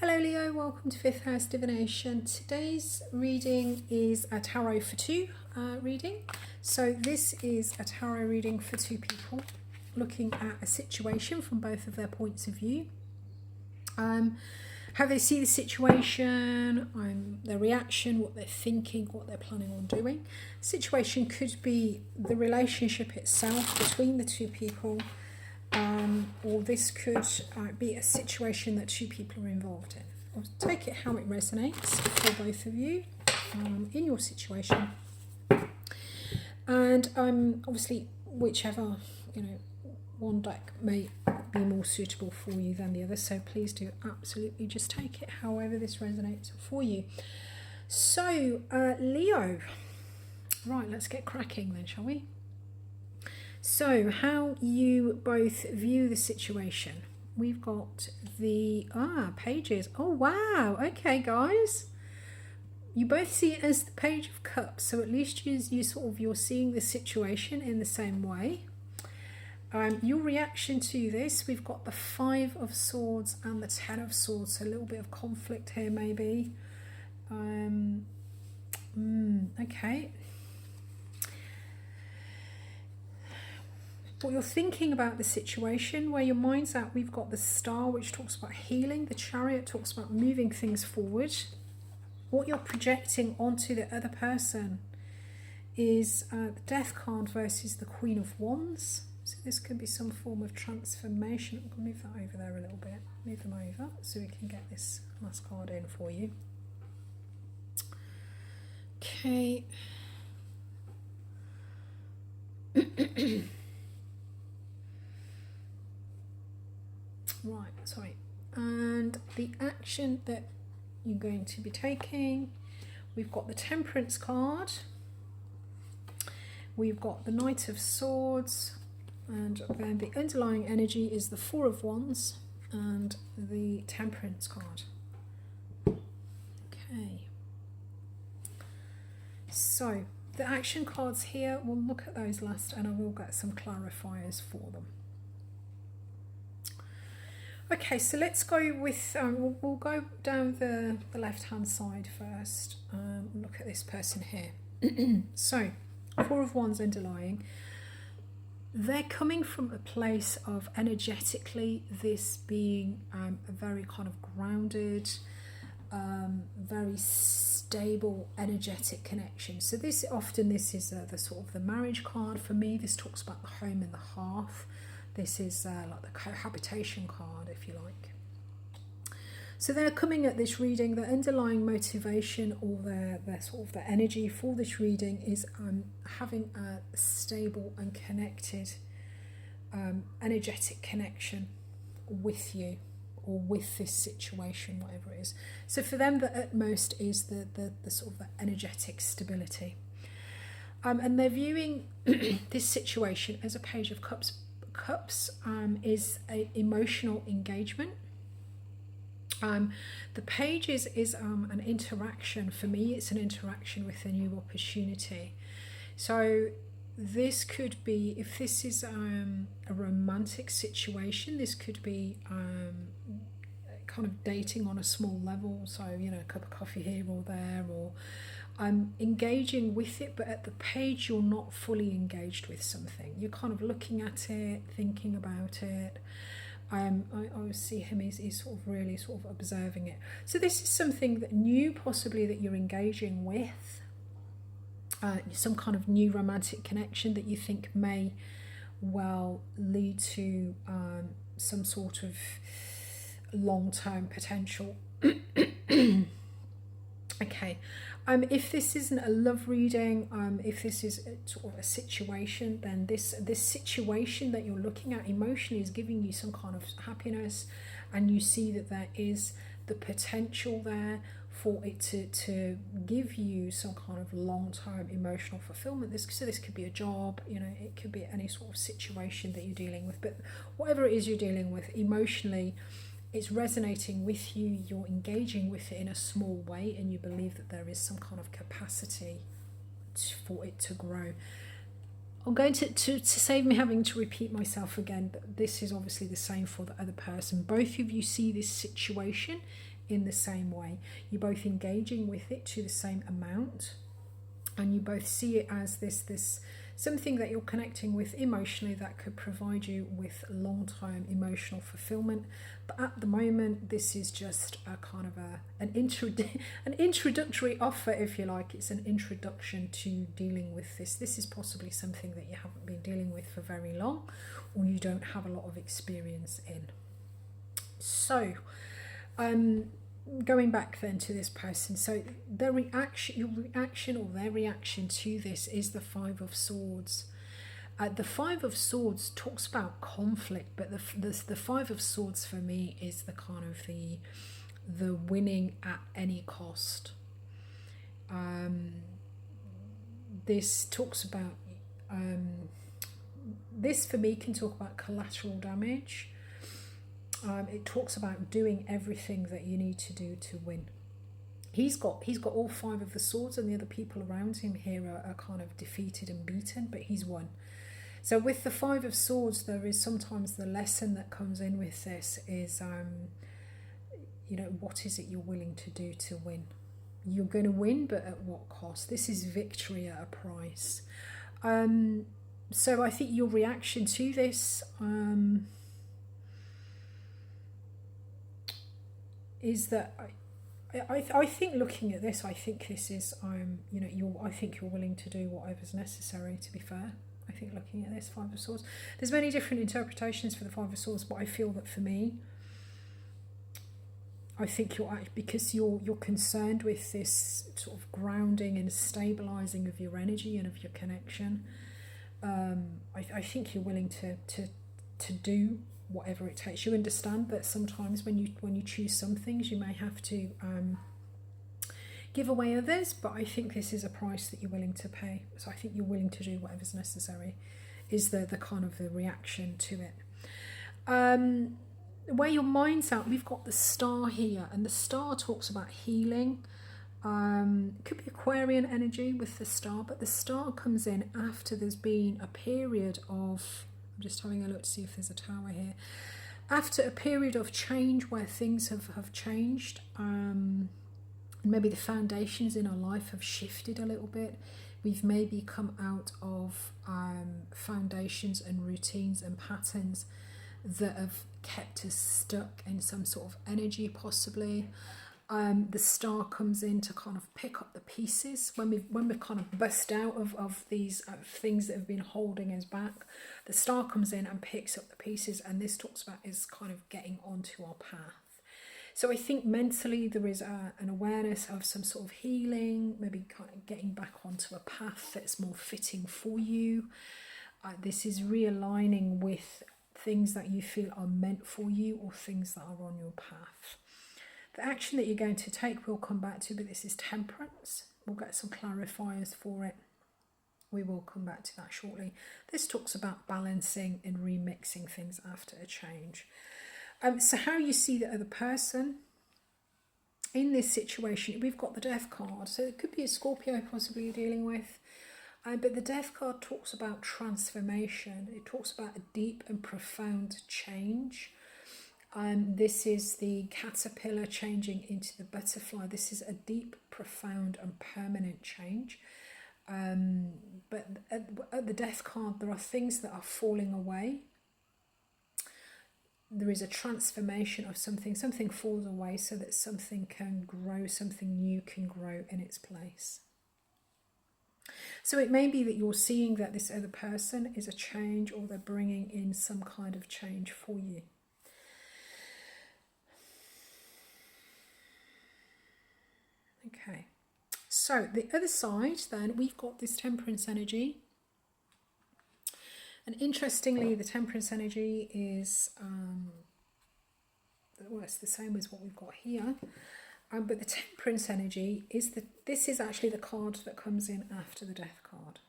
Hello Leo, welcome to Fifth House Divination. Today's reading is a tarot for two reading. So this is a tarot reading for two people looking at a situation from both of their points of view. How they see the situation, their reaction, what they're thinking, what they're planning on doing. Situation could be the relationship itself between the two people, or this could be a situation that two people are involved in. I'll take it how it resonates for both of you in your situation, and obviously whichever one deck may be more suitable for you than the other, so please do absolutely just take it however this resonates for you. So Leo, right, let's get cracking then, shall we? So how you both view the situation. We've got the pages. Oh wow, okay guys, you both see it as the Page of Cups, so at least you're seeing the situation in the same way. Your reaction to this, we've got the Five of Swords and the Ten of Swords, so a little bit of conflict here maybe. Okay. What you're thinking about the situation, where your mind's at, we've got the Star, which talks about healing. The Chariot talks about moving things forward. What you're projecting onto the other person is the Death card versus the Queen of Wands. So this could be some form of transformation. I'm going to move that over there a little bit. Move them over so we can get this last card in for you. Okay. Right, sorry. And the action that you're going to be taking, we've got the Temperance card, we've got the Knight of Swords, and then the underlying energy is the Four of Wands and the Temperance card. Okay. So the action cards here, we'll look at those last and I will get some clarifiers for them. Okay, so let's go with, we'll go down the left-hand side first. Look at this person here. So, Four of Wands underlying. They're coming from a place of energetically this being a very kind of grounded, very stable, energetic connection. So this is the sort of the marriage card. For me, this talks about the home and the hearth. This is like the cohabitation card, if you like. So they're coming at this reading, the underlying motivation or their sort of the energy for this reading is having a stable and connected, energetic connection with you or with this situation, whatever it is. So for them, the utmost is the sort of the energetic stability. And they're viewing this situation as a Page of Cups. Is an emotional engagement. The Page is an interaction. For me, it's an interaction with a new opportunity. So this could be, if this is a romantic situation, this could be kind of dating on a small level, so a cup of coffee here or there, or engaging with it, but at the Page you're not fully engaged with something. You're kind of looking at it, thinking about it. I see him as sort of really sort of observing it. So this is something that new, possibly, that you're engaging with, some kind of new romantic connection that you think may well lead to some sort of long-term potential. Okay. If this isn't a love reading, if this is sort of a situation, then this situation that you're looking at emotionally is giving you some kind of happiness, and you see that there is the potential there for it to give you some kind of long-term emotional fulfillment. This could be a job, it could be any sort of situation that you're dealing with, but whatever it is you're dealing with emotionally, it's resonating with you, you're engaging with it in a small way, and you believe that there is some kind of capacity for it to grow. I'm going to save me having to repeat myself again, but this is obviously the same for the other person. Both of you see this situation in the same way. You're both engaging with it to the same amount, and you both see it as this something that you're connecting with emotionally that could provide you with long-term emotional fulfillment. But at the moment, this is just a kind of an introductory offer, if you like. It's an introduction to dealing with this. This is possibly something that you haven't been dealing with for very long, or you don't have a lot of experience in. So going back then to this person, so their reaction to this is the Five of Swords. The Five of Swords talks about conflict, but the Five of Swords for me is the kind of the winning at any cost. This talks about this for me can talk about collateral damage. It talks about doing everything that you need to do to win. He's got all five of the swords, and the other people around him here are kind of defeated and beaten, but he's won. So with the Five of Swords, there is sometimes the lesson that comes in with this is, what is it you're willing to do to win? You're going to win, but at what cost? This is victory at a price. So I think your reaction to this is that I think looking at this, I think this is I think you're willing to do whatever's necessary. To be fair, I think looking at this Five of Swords, there's many different interpretations for the Five of Swords, but I feel that for me, I think because you're concerned with this sort of grounding and stabilizing of your energy and of your connection. I think you're willing to do whatever it takes. You understand that sometimes when you choose some things, you may have to give away others, but I think this is a price that you're willing to pay. So I think you're willing to do whatever's necessary is the kind of the reaction to it. Where your mind's at, we've got the Star here, and the Star talks about healing. It could be Aquarian energy with the Star, but the Star comes in after there's been a period of, I'm just having a look to see if there's a tower here, after a period of change where things have changed, maybe the foundations in our life have shifted a little bit. We've maybe come out of foundations and routines and patterns that have kept us stuck in some sort of energy, possibly. The Star comes in to kind of pick up the pieces when we've kind of bust out of these things that have been holding us back. The Star comes in and picks up the pieces, and this talks about is kind of getting onto our path. So I think mentally there is an awareness of some sort of healing, maybe kind of getting back onto a path that's more fitting for you. This is realigning with things that you feel are meant for you or things that are on your path. The action that you're going to take we'll come back to, but this is Temperance. We'll get some clarifiers for it. We will come back to that shortly. This talks about balancing and remixing things after a change. So how you see the other person in this situation, we've got the Death card. So it could be a Scorpio possibly you're dealing with. But the Death card talks about transformation. It talks about a deep and profound change. This is the caterpillar changing into the butterfly. This is a deep, profound and permanent change. But at the Death card, there are things that are falling away. There is a transformation of something. Something falls away so that something can grow, something new can grow in its place. So it may be that you're seeing that this other person is a change, or they're bringing in some kind of change for you. Okay, so the other side then, we've got this Temperance energy. And interestingly, the Temperance energy is, well, it's the same as what we've got here. But the Temperance energy is this is actually the card that comes in after the Death card.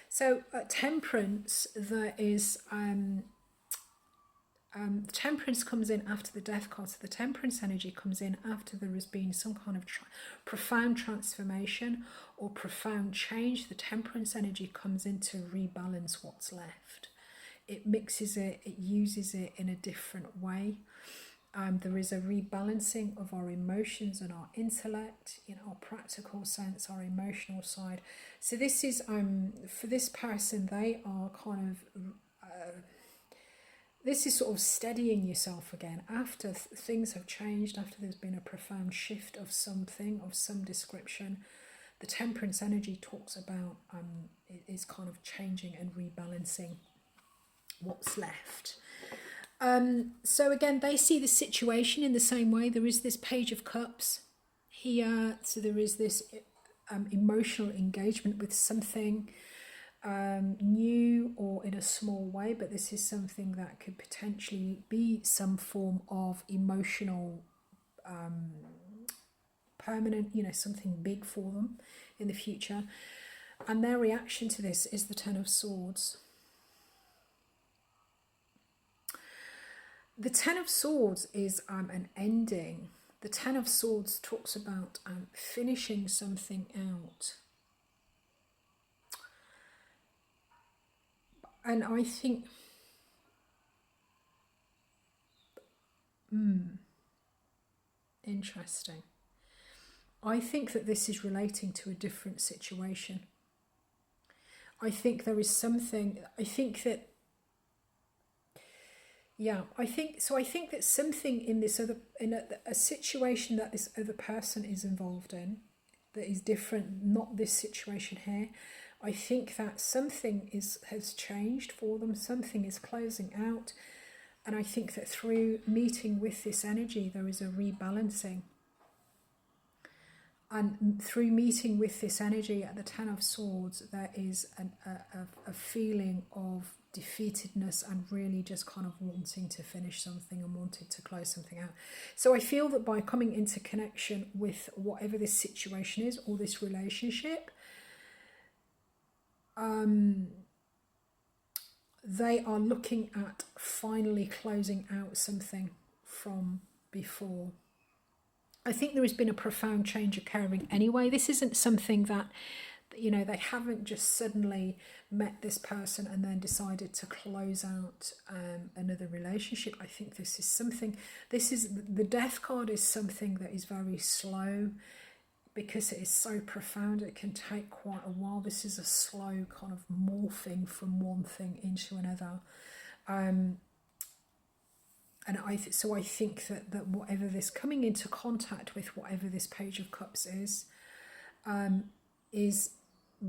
So Temperance, there is Temperance comes in after the Death card. So the Temperance energy comes in after there has been some kind of profound transformation or profound change. The Temperance energy comes in to rebalance what's left. It mixes it, it uses it in a different way. There is a rebalancing of our emotions and our intellect, in our practical sense, our emotional side. So this is for this person, they are kind of this is sort of steadying yourself again after things have changed, after there's been a profound shift of something, of some description. The temperance energy talks about is kind of changing and rebalancing what's left. So again, they see the situation in the same way. There is this Page of Cups here, so there is this emotional engagement with something new or in a small way, but this is something that could potentially be some form of emotional permanent, something big for them in the future. And their reaction to this is the Ten of Swords. The Ten of Swords is an ending. The Ten of Swords talks about finishing something out. And I think, interesting. I think that this is relating to a different situation. I think there is something, I think that something in this other, in a situation that this other person is involved in, that is different, not this situation here. I think that something has changed for them, something is closing out, and I think that through meeting with this energy, there is a rebalancing. And through meeting with this energy at the Ten of Swords, there is a feeling of defeatedness and really just kind of wanting to finish something and wanting to close something out. So I feel that by coming into connection with whatever this situation is or this relationship, they are looking at finally closing out something from before. I think there has been a profound change occurring anyway. This isn't something that, they haven't just suddenly met this person and then decided to close out another relationship. I think the Death card is something that is very slow because it is so profound. It can take quite a while. This is a slow kind of morphing from one thing into another. And I think that whatever this coming into contact with, whatever this Page of Cups is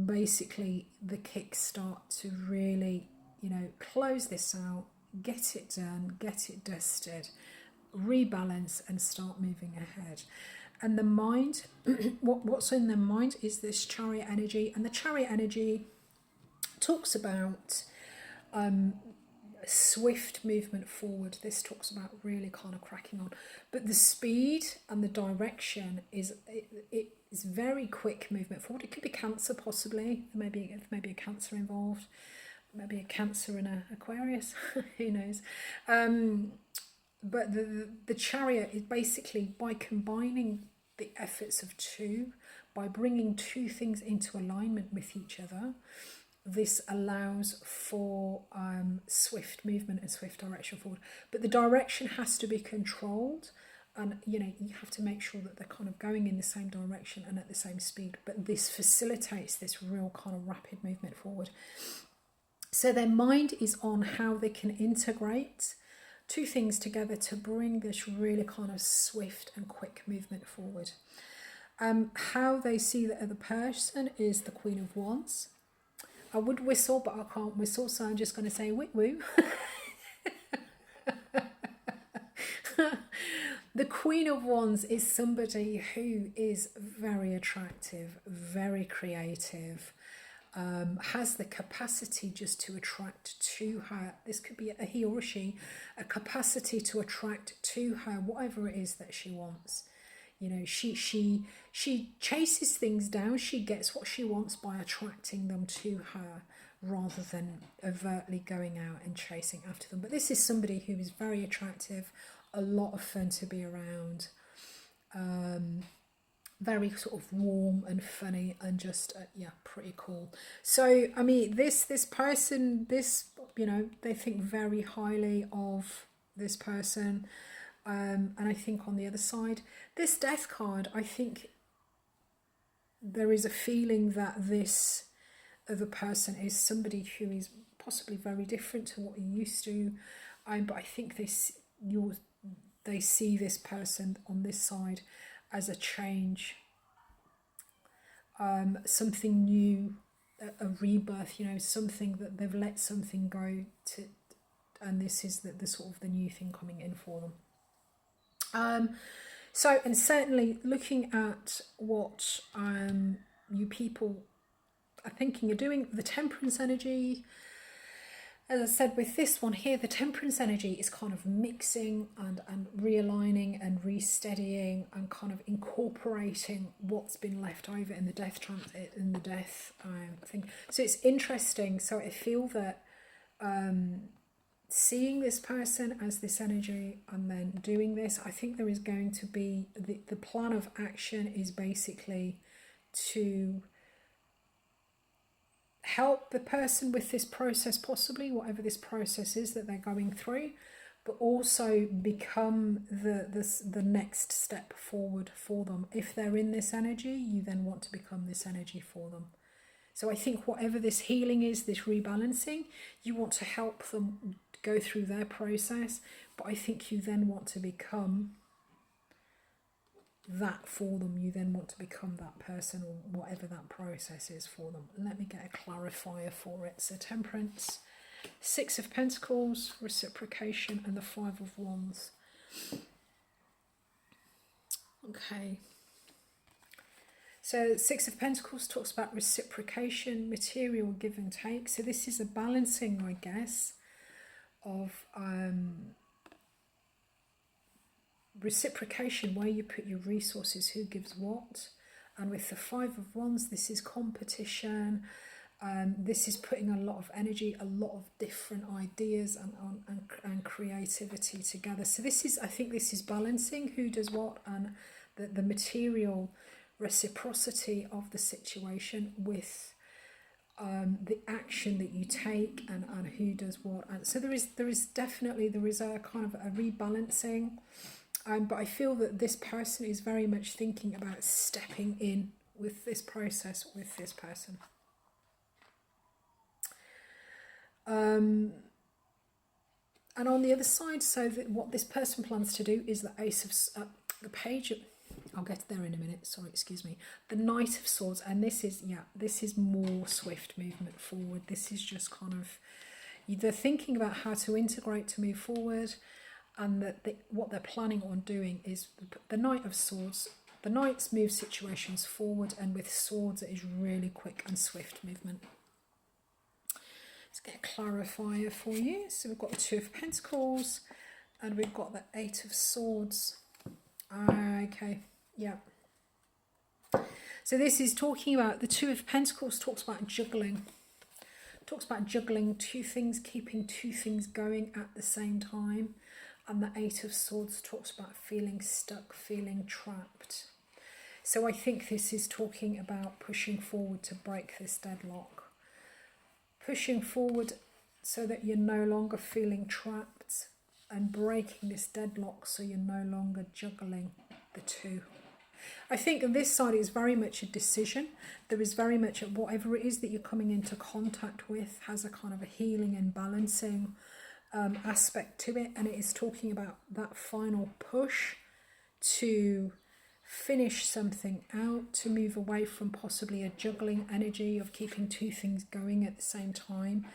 basically the kickstart to really, close this out, get it done, get it dusted, rebalance and start moving ahead. And the mind, what's in the mind is this Chariot energy, and the Chariot energy talks about swift movement forward. This talks about really kind of cracking on, but the speed and the direction is very quick movement forward. It could be Cancer, possibly. Maybe a Cancer involved, maybe a Cancer in Aquarius. Who knows? But the Chariot is basically by combining the efforts of two, by bringing two things into alignment with each other. This allows for swift movement and swift direction forward. But the direction has to be controlled, and you have to make sure that they're kind of going in the same direction and at the same speed. But this facilitates this real kind of rapid movement forward. So their mind is on how they can integrate two things together to bring this really kind of swift and quick movement forward. How they see the other person is the Queen of Wands. I would whistle, but I can't whistle, so I'm just going to say wit woo. The Queen of Wands is somebody who is very attractive, very creative, has the capacity just to attract to her. This could be a he or a she, a capacity to attract to her whatever it is that she wants. She chases things down. She gets what she wants by attracting them to her rather than overtly going out and chasing after them. But this is somebody who is very attractive, a lot of fun to be around, very sort of warm and funny and just pretty cool. So I mean, this person, they think very highly of this person. And I think on the other side, this death card, I think there is a feeling that this other person is somebody who is possibly very different to what you're used to. But I think they see this person on this side as a change, something new, a rebirth, something that they've let something go to, and this is the sort of the new thing coming in for them. So, and certainly looking at what you people are thinking of doing, the temperance energy, as I said with this one here, the temperance energy is kind of mixing and realigning and resteadying and kind of incorporating what's been left over in the death transit, in the death thing. So it's interesting. So I feel that seeing this person as this energy and then doing this, I think there is going to be, the plan of action is basically to help the person with this process, possibly whatever this process is that they're going through, but also become the next step forward for them. If they're in this energy, you then want to become this energy for them. So I think whatever this healing is, this rebalancing, you want to help them go through their process, but I think you then want to become that for them. You then want to become that person or whatever that process is for them. Let me get a clarifier for it. So temperance, Six of Pentacles, reciprocation, and the Five of Wands. Okay. So Six of Pentacles talks about reciprocation, material give and take. So this is a balancing, I guess, of reciprocation, where you put your resources, who gives what. And with the Five of Wands, this is competition. This is putting a lot of energy, a lot of different ideas and creativity together. So this is, I think this is balancing who does what, and the material reciprocity of the situation with the action that you take and who does what. And so there is definitely a kind of a rebalancing. But I feel that this person is very much thinking about stepping in with this process with this person. And on the other side, so that what this person plans to do is the the Page of, I'll get there in a minute, sorry, excuse me, the Knight of Swords. And this is more swift movement forward. This is just kind of, they're thinking about how to integrate to move forward. And what they're planning on doing is the Knight of Swords. The Knights move situations forward, and with swords it is really quick and swift movement. Let's get a clarifier for you. So we've got the Two of Pentacles and we've got the Eight of Swords. Okay, yeah. So this is talking about, the Two of Pentacles talks about juggling. Talks about juggling two things, keeping two things going at the same time. And the Eight of Swords talks about feeling stuck, feeling trapped. So I think this is talking about pushing forward to break this deadlock. Pushing forward so that you're no longer feeling trapped, and breaking this deadlock so you're no longer juggling the two. I think on this side is very much a decision. There is very much whatever it is that you're coming into contact with has a kind of a healing and balancing aspect to it, and it is talking about that final push to finish something out, to move away from possibly a juggling energy of keeping two things going at the same time,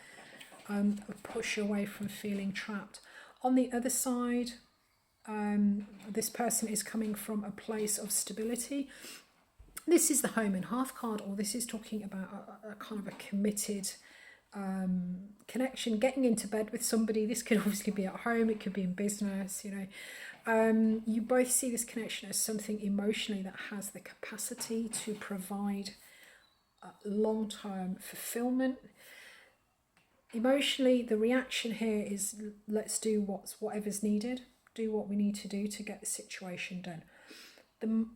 a push away from feeling trapped. On the other side, this person is coming from a place of stability. This is the Home and Hearth card, or this is talking about a kind of a committed connection, getting into bed with somebody. This could obviously be at home, it could be in business, you both see this connection as something emotionally that has the capacity to provide long-term fulfillment. Emotionally, the reaction here is, let's do whatever's needed, do what we need to do to get the situation done.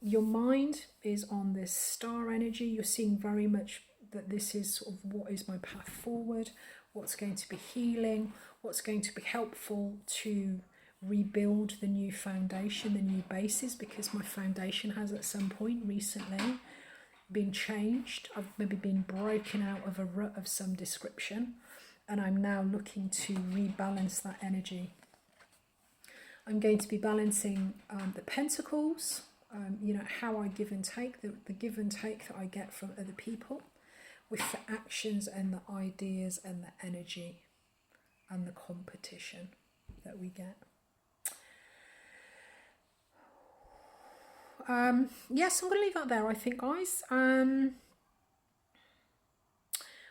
Your mind is on this star energy. You're seeing very much that this is sort of what is my path forward, what's going to be healing, what's going to be helpful to rebuild the new foundation, the new basis, because my foundation has at some point recently been changed. I've maybe been broken out of a rut of some description, and I'm now looking to rebalance that energy. I'm going to be balancing the pentacles, you know, how I give and take, the give and take that I get from other people, with the actions and the ideas and the energy and the competition that we get. Yes, I'm going to leave that there, I think, guys. Hope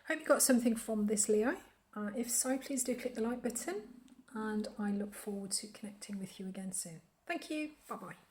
you got something from this, Leo. If so, please do click the like button, and I look forward to connecting with you again soon. Thank you. Bye-bye.